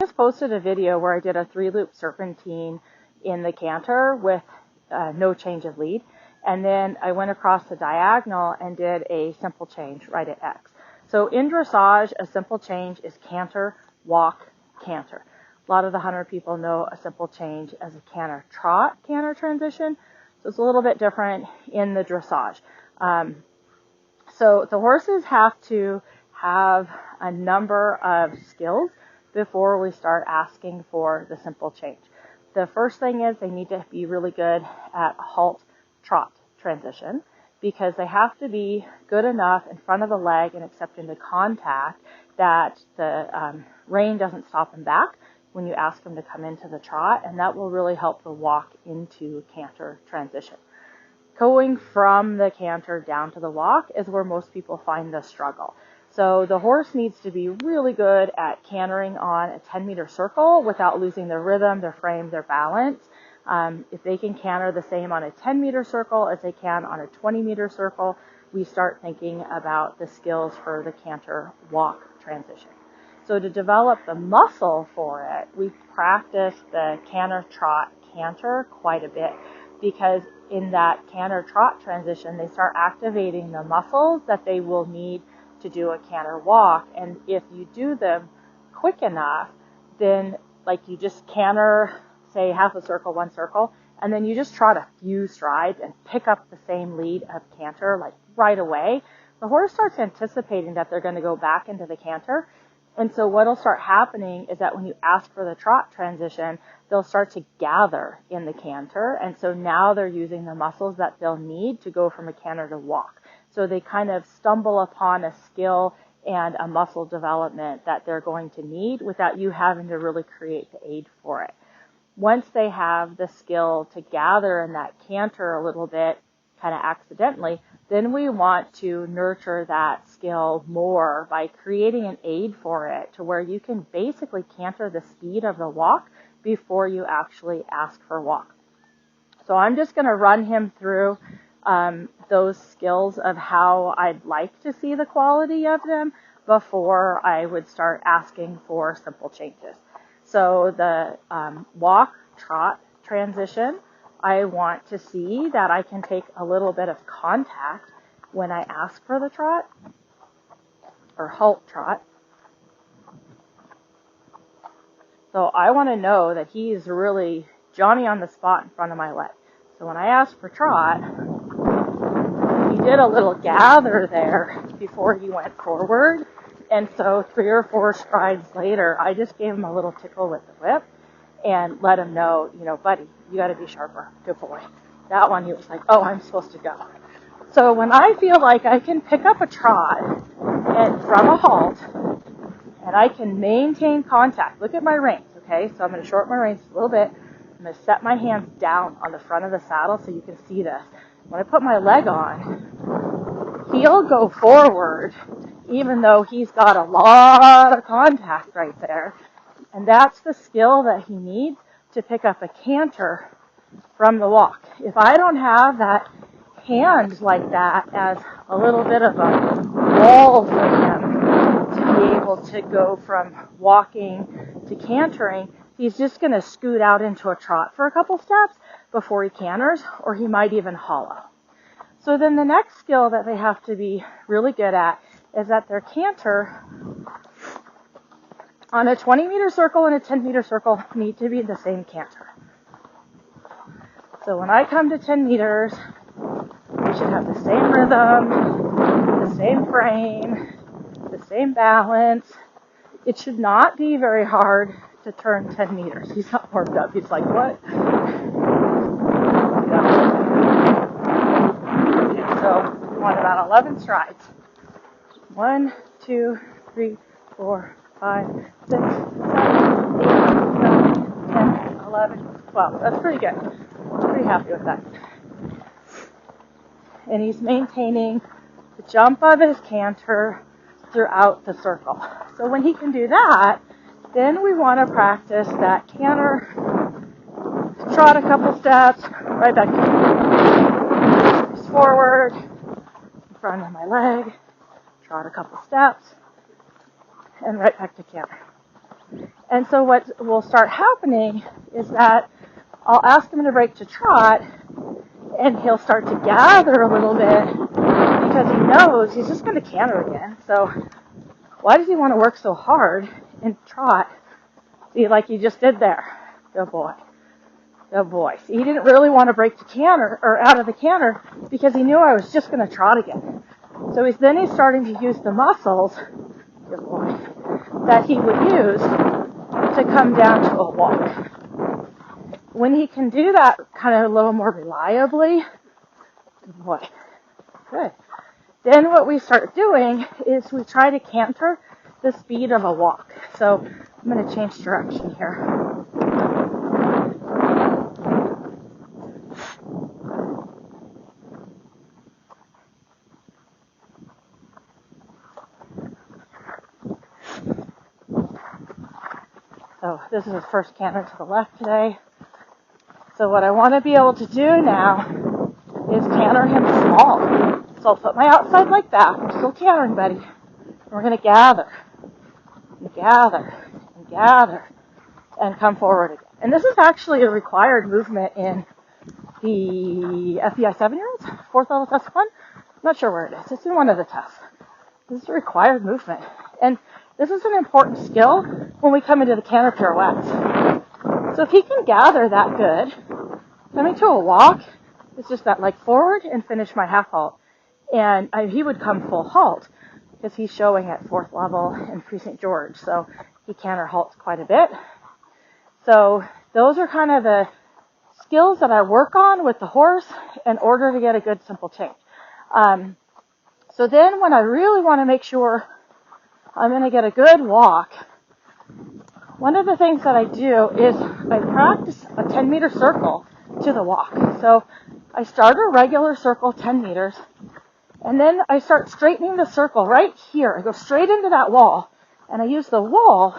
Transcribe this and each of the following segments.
just posted a video where I did a 3-loop serpentine in the canter with no change of lead. And then I went across the diagonal and did a simple change right at X. So in dressage, a simple change is canter, walk, canter. A lot of the hunter people know a simple change as a canter trot canter transition. So it's a little bit different in the dressage. So the horses have to have a number of skills before we start asking for the simple change. The first thing is they need to be really good at halt trot transition, because they have to be good enough in front of the leg and accepting the contact that the rein doesn't stop them back when you ask them to come into the trot, and that will really help the walk into canter transition. Going from the canter down to the walk is where most people find the struggle. So the horse needs to be really good at cantering on a 10-meter circle without losing their rhythm, their frame, their balance. If they can canter the same on a 10-meter circle as they can on a 20-meter circle, we start thinking about the skills for the canter walk transition. So to develop the muscle for it, we practice the canter trot canter quite a bit, because in that canter trot transition, they start activating the muscles that they will need to do a canter walk. And if you do them quick enough, then like you just canter, say half a circle, one circle, and then you just trot a few strides and pick up the same lead of canter like right away, the horse starts anticipating that they're going to go back into the canter. And so what'll start happening is that when you ask for the trot transition, they'll start to gather in the canter. And so now they're using the muscles that they'll need to go from a canter to walk. So they kind of stumble upon a skill and a muscle development that they're going to need without you having to really create the aid for it. Once they have the skill to gather in that canter a little bit, kind of accidentally, then we want to nurture that skill more by creating an aid for it to where you can basically canter the speed of the walk before you actually ask for walk. So I'm just going to run him through those skills of how I'd like to see the quality of them before I would start asking for simple changes. So the walk trot transition, I want to see that I can take a little bit of contact when I ask for the trot or halt trot. So I want to know that he's really Johnny on the spot in front of my leg. So when I ask for trot, he did a little gather there before he went forward. And so 3 or 4 strides later, I just gave him a little tickle with the whip and let him know, buddy, you got to be sharper. Good boy. That one, he was like, oh, I'm supposed to go. So when I feel like I can pick up a trot and from a halt, and I can maintain contact, look at my reins, okay? So I'm going to shorten my reins a little bit. I'm going to set my hands down on the front of the saddle so you can see this. When I put my leg on, he'll go forward, even though he's got a lot of contact right there. And that's the skill that he needs to pick up a canter from the walk. If I don't have that hand like that as a little bit of a wall for him to be able to go from walking to cantering, he's just going to scoot out into a trot for a couple steps before he canters, or he might even hollow. So then the next skill that they have to be really good at is that their canter on a 20-meter circle and a 10-meter circle need to be the same canter. So when I come to 10 meters, we should have the same rhythm, the same frame, the same balance. It should not be very hard to turn 10 meters. He's not warmed up. He's like, what? Okay, so we want about 11 strides. 1, 2, 3, 4, 5, 6, 7, 8, 9, 10, 11, 12. That's pretty good. I'm pretty happy with that. And he's maintaining the jump of his canter throughout the circle. So when he can do that, then we want to practice that canter, trot a couple steps, right back to forward, in front of my leg, trot a couple steps, and right back to canter. And so what will start happening is that I'll ask him to break to trot, and he'll start to gather a little bit because he knows he's just going to canter again. So why does he want to work so hard and trot? See, like he just did there. Good boy. Good boy. See, he didn't really want to break the canter or out of the canter because he knew I was just going to trot again. So he's starting to use the muscles, good boy, that he would use to come down to a walk. When he can do that kind of a little more reliably, good boy, good. Then what we start doing is we try to canter the speed of a walk. So I'm going to change direction here. So this is his first canter to the left today. So what I want to be able to do now is canter him small. So I'll put my outside like that. I'm still cantering, buddy. And we're going to gather, and gather, and gather, and come forward again. And this is actually a required movement in the FBI 7-year-olds, 4th level test 1. I'm not sure where it is. It's in one of the tests. This is a required movement. And this is an important skill when we come into the canter pirouettes. So if he can gather that good, coming to a walk is just that leg forward and finish my half halt. And he would come full halt because he's showing at 4th level in Precinct George. So he canter halts quite a bit. So those are kind of the skills that I work on with the horse in order to get a good simple change. So then when I really want to make sure I'm going to get a good walk, one of the things that I do is I practice a 10-meter circle to the walk. So I start a regular circle, 10 meters, and then I start straightening the circle right here. I go straight into that wall, and I use the wall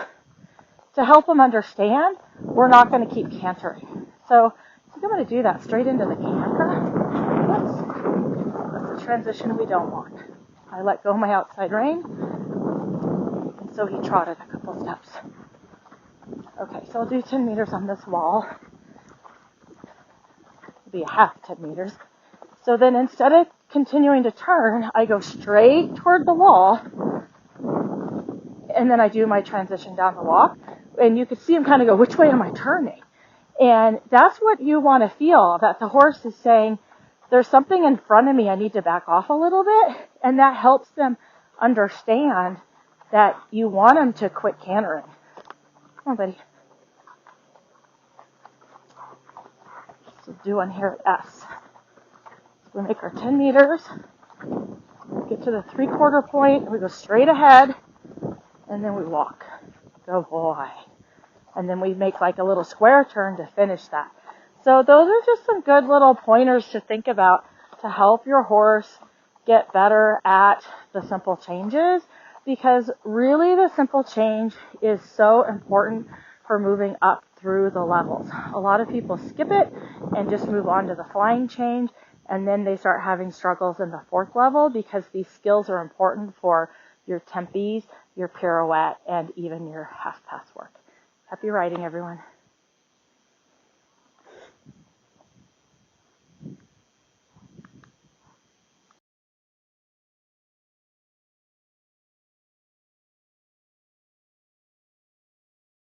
to help them understand we're not going to keep cantering. So I think I'm going to do that straight into the canter. That's a transition we don't want. I let go of my outside rein, and so he trotted a couple steps. Okay, so I'll do 10 meters on this wall. It'll be a half 10 meters. So then instead of continuing to turn, I go straight toward the wall, and then I do my transition down the walk. And you can see him kind of go, which way am I turning? And that's what you want to feel, that the horse is saying, there's something in front of me, I need to back off a little bit. And that helps them understand that you want them to quit cantering. Come on, buddy. So do one here at S. So we make our 10 meters, get to the 3/4 point, we go straight ahead, and then we walk. Good boy. And then we make like a little square turn to finish that. So those are just some good little pointers to think about to help your horse get better at the simple changes, because really the simple change is so important for moving up through the levels. A lot of people skip it and just move on to the flying change, and then they start having struggles in the 4th level because these skills are important for your tempies, your pirouette, and even your half pass work. Happy riding, everyone.